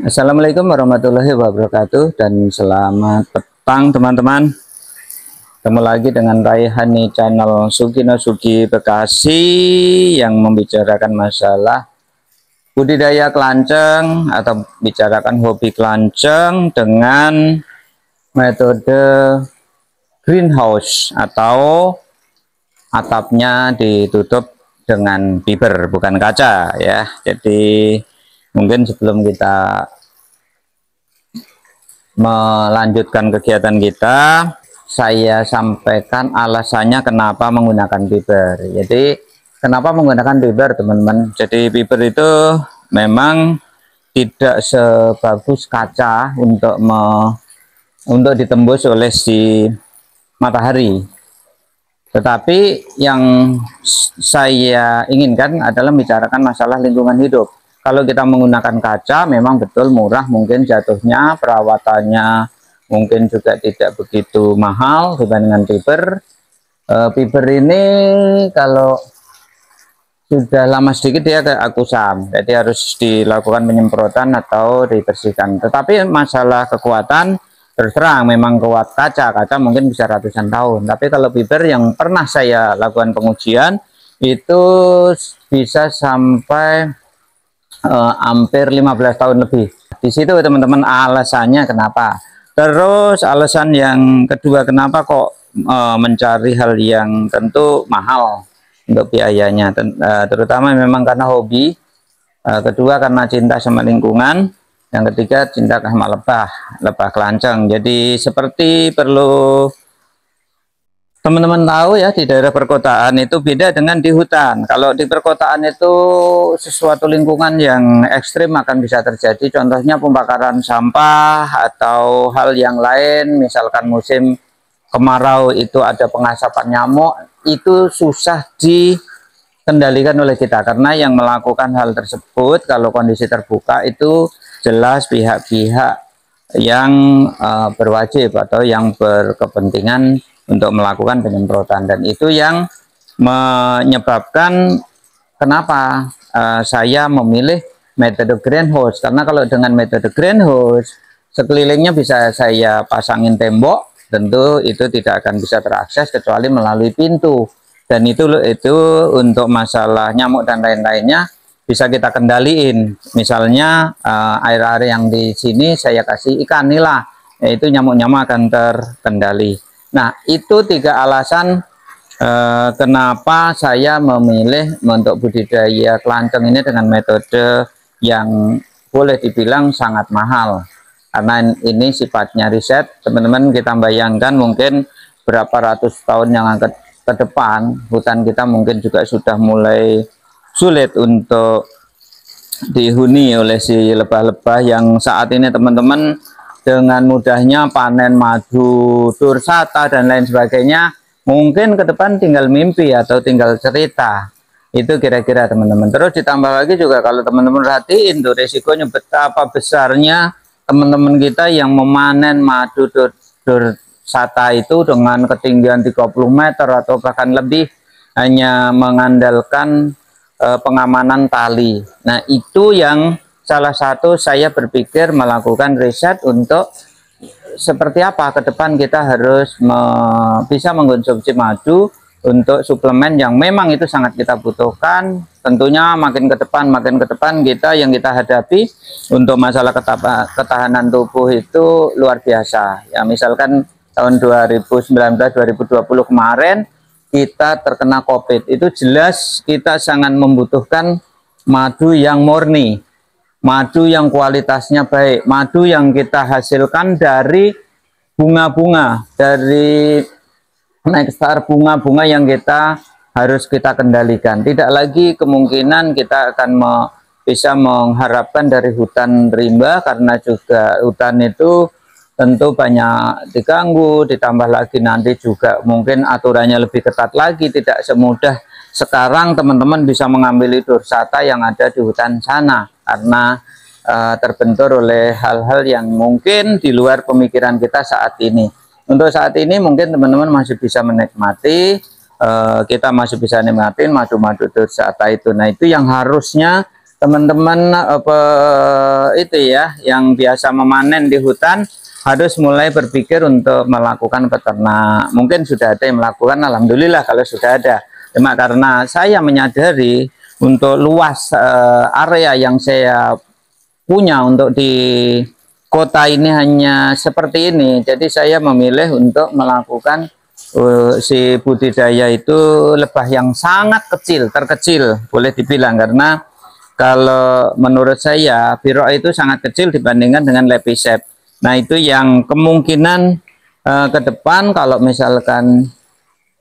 Assalamualaikum warahmatullahi wabarakatuh dan selamat petang teman-teman. Ketemu lagi dengan Raihani channel Sugino Sugi Bekasi yang membicarakan masalah budidaya kelanceng atau bicarakan hobi kelanceng dengan metode greenhouse atau atapnya ditutup dengan fiber bukan kaca ya. Jadi mungkin sebelum kita melanjutkan kegiatan kita, saya sampaikan alasannya kenapa menggunakan fiber. Jadi kenapa menggunakan fiber teman-teman? Jadi fiber itu memang tidak sebagus kaca untuk ditembus oleh si matahari. Tetapi yang saya inginkan adalah membicarakan masalah lingkungan hidup. Kalau kita menggunakan kaca memang betul murah, mungkin jatuhnya, perawatannya mungkin juga tidak begitu mahal dibandingkan fiber. Fiber ini kalau sudah lama sedikit dia kayak kusam, jadi harus dilakukan penyemprotan atau dibersihkan. Tetapi masalah kekuatan, terus terang memang kuat kaca mungkin bisa ratusan tahun. Tapi kalau fiber yang pernah saya lakukan pengujian itu bisa sampai hampir 15 tahun lebih. Di situ teman-teman alasannya kenapa. Terus alasan yang kedua kenapa kok mencari hal yang tentu mahal untuk biayanya, terutama memang karena hobi, kedua karena cinta sama lingkungan, yang ketiga cinta sama lebah kelanceng. Jadi seperti perlu teman-teman tahu ya, di daerah perkotaan itu beda dengan di hutan. Kalau di perkotaan itu sesuatu lingkungan yang ekstrim akan bisa terjadi, contohnya pembakaran sampah atau hal yang lain, misalkan musim kemarau itu ada pengasapan nyamuk, itu susah dikendalikan oleh kita, karena yang melakukan hal tersebut kalau kondisi terbuka itu jelas pihak-pihak yang berwajib atau yang berkepentingan untuk melakukan penyemprotan, dan itu yang menyebabkan kenapa saya memilih metode greenhouse. Karena kalau dengan metode greenhouse sekelilingnya bisa saya pasangin tembok, tentu itu tidak akan bisa terakses kecuali melalui pintu, dan itu untuk masalah nyamuk dan lain-lainnya bisa kita kendaliin. Misalnya air-air yang di sini saya kasih ikan nila, yaitu nyamuk-nyamuk akan terkendali. Nah, itu tiga alasan kenapa saya memilih untuk budidaya kelanceng ini dengan metode yang boleh dibilang sangat mahal. Karena ini sifatnya riset, teman-teman. Kita bayangkan mungkin berapa ratus tahun yang ke depan, hutan kita mungkin juga sudah mulai sulit untuk dihuni oleh si lebah-lebah yang saat ini teman-teman dengan mudahnya panen madu, dursata dan lain sebagainya. Mungkin ke depan tinggal mimpi atau tinggal cerita. Itu kira-kira teman-teman. Terus ditambah lagi juga kalau teman-teman perhatiin tuh resikonya betapa besarnya teman-teman kita yang memanen madu dursata itu dengan ketinggian 30 meter atau bahkan lebih, hanya mengandalkan pengamanan tali. Nah, itu yang salah satu saya berpikir melakukan riset untuk seperti apa ke depan kita harus bisa mengkonsumsi madu untuk suplemen yang memang itu sangat kita butuhkan. Tentunya makin ke depan kita yang kita hadapi untuk masalah ketahanan tubuh itu luar biasa. Ya, misalkan tahun 2019-2020 kemarin kita terkena COVID, itu jelas kita sangat membutuhkan madu yang murni, madu yang kualitasnya baik, madu yang kita hasilkan dari bunga-bunga, dari nektar bunga-bunga yang harus kita kendalikan. Tidak lagi kemungkinan kita akan bisa mengharapkan dari hutan rimba, karena juga hutan itu tentu banyak diganggu, ditambah lagi nanti juga mungkin aturannya lebih ketat lagi, tidak semudah sekarang teman-teman bisa mengambil dursata yang ada di hutan sana, karena terbentur oleh hal-hal yang mungkin di luar pemikiran kita saat ini. Untuk saat ini mungkin teman-teman masih bisa menikmati, kita masih bisa nikmatin madu-madu dursata itu. Nah, itu yang harusnya teman-teman itu ya yang biasa memanen di hutan harus mulai berpikir untuk melakukan peternak. Mungkin sudah ada yang melakukan, alhamdulillah kalau sudah ada. Cuma karena saya menyadari untuk luas area yang saya punya untuk di kota ini hanya seperti ini, jadi saya memilih untuk melakukan si budidaya itu lebah yang sangat kecil, terkecil boleh dibilang, karena kalau menurut saya Viro itu sangat kecil dibandingkan dengan Lepisep. Nah itu yang kemungkinan ke depan kalau misalkan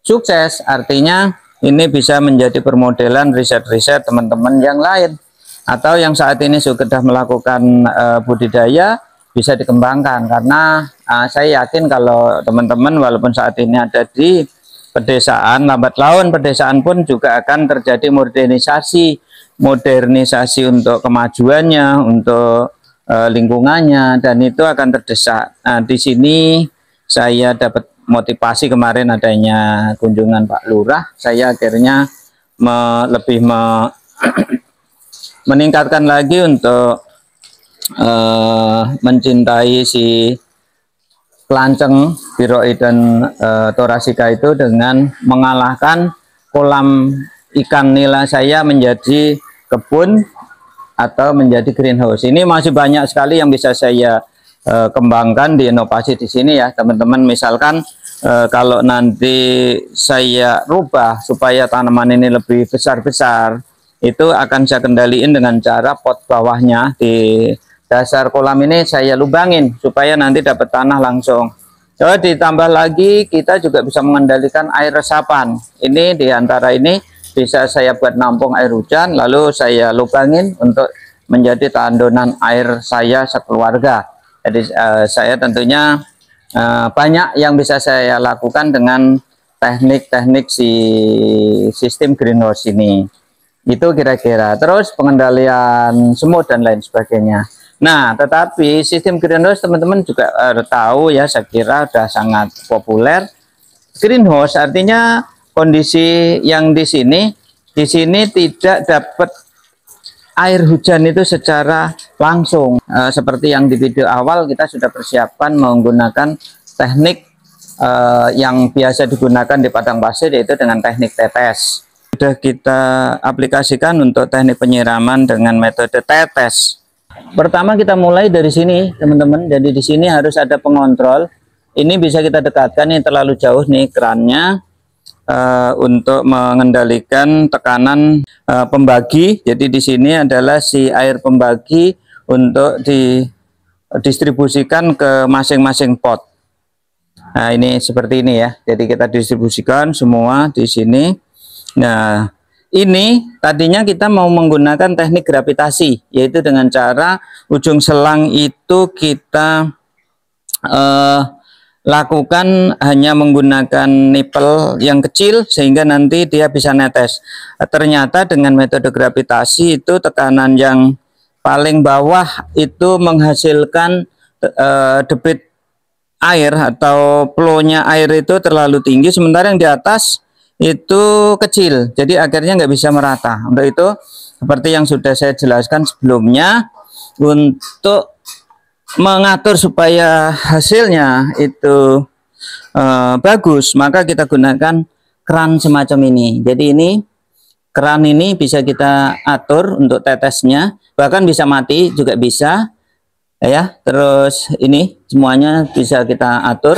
sukses, artinya ini bisa menjadi permodelan riset-riset teman-teman yang lain, atau yang saat ini sudah melakukan budidaya bisa dikembangkan. Karena saya yakin kalau teman-teman walaupun saat ini ada di pedesaan, lambat laun pedesaan pun juga akan terjadi modernisasi untuk kemajuannya, untuk lingkungannya, dan itu akan terdesak. Nah, di sini saya dapat motivasi kemarin adanya kunjungan Pak Lurah. Saya akhirnya lebih meningkatkan lagi untuk mencintai si kelanceng Viroiden thoracea itu dengan mengalahkan kolam ikan nila saya menjadi kebun atau menjadi greenhouse. Ini masih banyak sekali yang bisa saya kembangkan di inovasi di sini ya teman-teman. Misalkan kalau nanti saya rubah supaya tanaman ini lebih besar-besar, itu akan saya kendaliin dengan cara pot bawahnya di dasar kolam ini saya lubangin supaya nanti dapat tanah langsung. Jadi ditambah lagi kita juga bisa mengendalikan air resapan. Ini diantara ini bisa saya buat nampung air hujan, lalu saya lubangin untuk menjadi tandunan air saya sekeluarga. Jadi saya tentunya banyak yang bisa saya lakukan dengan teknik-teknik si sistem greenhouse ini. Itu kira-kira. Terus pengendalian semut dan lain sebagainya. Nah, tetapi sistem greenhouse teman-teman juga tahu ya, saya kira sudah sangat populer. Greenhouse artinya kondisi yang di sini tidak dapat air hujan itu secara langsung. Seperti yang di video awal kita sudah persiapkan menggunakan teknik yang biasa digunakan di padang pasir, yaitu dengan teknik tetes. Sudah kita aplikasikan untuk teknik penyiraman dengan metode tetes. Pertama kita mulai dari sini teman-teman. Jadi di sini harus ada pengontrol. Ini bisa kita dekatkan, ini terlalu jauh nih kerannya, untuk mengendalikan tekanan pembagi. Jadi di sini adalah si air pembagi untuk didistribusikan ke masing-masing pot. Nah ini seperti ini ya. Jadi kita distribusikan semua di sini. Nah ini tadinya kita mau menggunakan teknik gravitasi, yaitu dengan cara ujung selang itu kita lakukan hanya menggunakan nipel yang kecil sehingga nanti dia bisa netes. Ternyata dengan metode gravitasi itu tekanan yang paling bawah itu menghasilkan debit air atau flow-nya air itu terlalu tinggi, sementara yang di atas itu kecil, jadi akhirnya nggak bisa merata. Untuk itu seperti yang sudah saya jelaskan sebelumnya, untuk mengatur supaya hasilnya itu bagus, maka kita gunakan keran semacam ini. Jadi ini keran ini bisa kita atur untuk tetesnya, bahkan bisa mati juga bisa ya. Terus ini semuanya bisa kita atur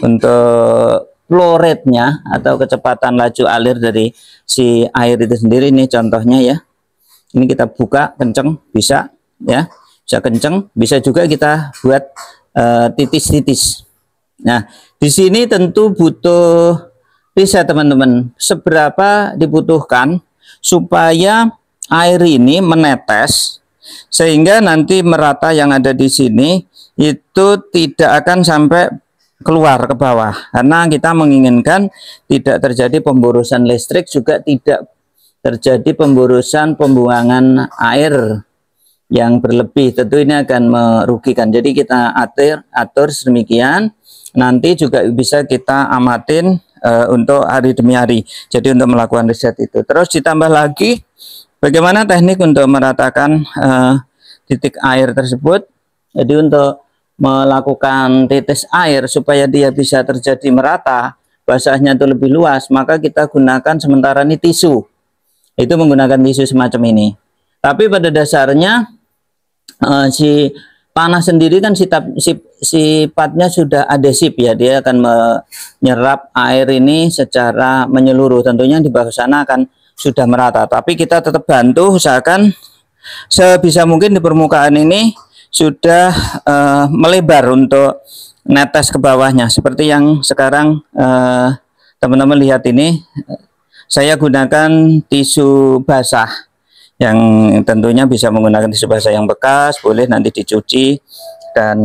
untuk flow rate-nya atau kecepatan laju alir dari si air itu sendiri. Ini contohnya ya, ini kita buka kenceng bisa ya, bisa kenceng, bisa juga kita buat titis-titis. Nah di sini tentu butuh riset teman-teman, seberapa dibutuhkan supaya air ini menetes sehingga nanti merata yang ada di sini itu tidak akan sampai keluar ke bawah, karena kita menginginkan tidak terjadi pemborosan listrik, juga tidak terjadi pemborosan pembuangan air yang berlebih. Tentu ini akan merugikan, jadi kita atur sedemikian. Nanti juga bisa kita amatin untuk hari demi hari, jadi untuk melakukan riset itu. Terus ditambah lagi Bagaimana teknik untuk meratakan titik air tersebut? Jadi untuk melakukan titis air supaya dia bisa terjadi merata, basahnya itu lebih luas, maka kita gunakan sementara ini tisu. Itu menggunakan tisu semacam ini. Tapi pada dasarnya si panah sendiri kan sifatnya sudah adhesif ya, dia akan menyerap air ini secara menyeluruh. Tentunya di bawah sana akan sudah merata, tapi kita tetap bantu, usahakan sebisa mungkin di permukaan ini sudah melebar untuk netes ke bawahnya. Seperti yang sekarang teman-teman lihat ini, saya gunakan tisu basah yang tentunya bisa menggunakan tisu basah yang bekas, boleh nanti dicuci, dan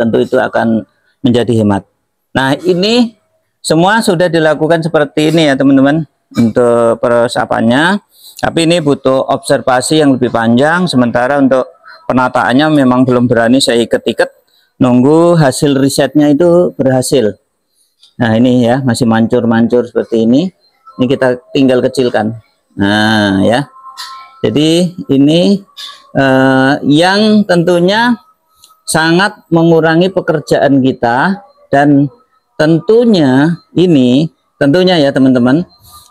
tentu itu akan menjadi hemat. Nah, ini semua sudah dilakukan seperti ini ya teman-teman untuk peresapannya. Tapi ini butuh observasi yang lebih panjang, sementara untuk penataannya memang belum berani saya iket-iket, nunggu hasil risetnya itu berhasil. Nah ini ya, masih mancur-mancur seperti ini kita tinggal kecilkan. Nah ya, jadi ini yang tentunya sangat mengurangi pekerjaan kita, dan tentunya ya teman-teman,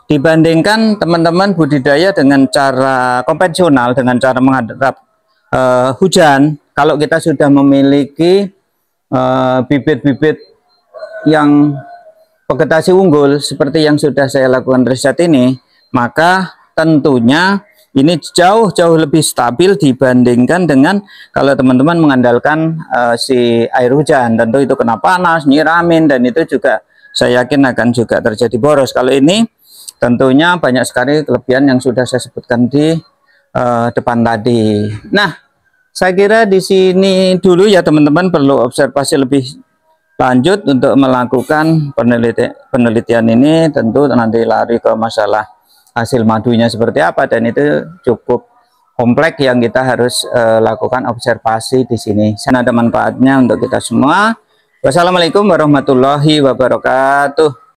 dibandingkan teman-teman budidaya dengan cara konvensional, dengan cara menghadap hujan. Kalau kita sudah memiliki bibit-bibit yang vegetasi unggul seperti yang sudah saya lakukan riset ini, maka tentunya ini jauh-jauh lebih stabil dibandingkan dengan kalau teman-teman mengandalkan si air hujan. Tentu itu kena panas, nyiramin, dan itu juga saya yakin akan juga terjadi boros. Kalau ini tentunya banyak sekali kelebihan yang sudah saya sebutkan di depan tadi. Nah, saya kira di sini dulu ya teman-teman, perlu observasi lebih lanjut untuk melakukan penelitian ini. Tentu nanti lari ke masalah hasil madunya seperti apa, dan itu cukup kompleks yang kita harus lakukan observasi di sini. Sana ada manfaatnya untuk kita semua. Wassalamualaikum warahmatullahi wabarakatuh.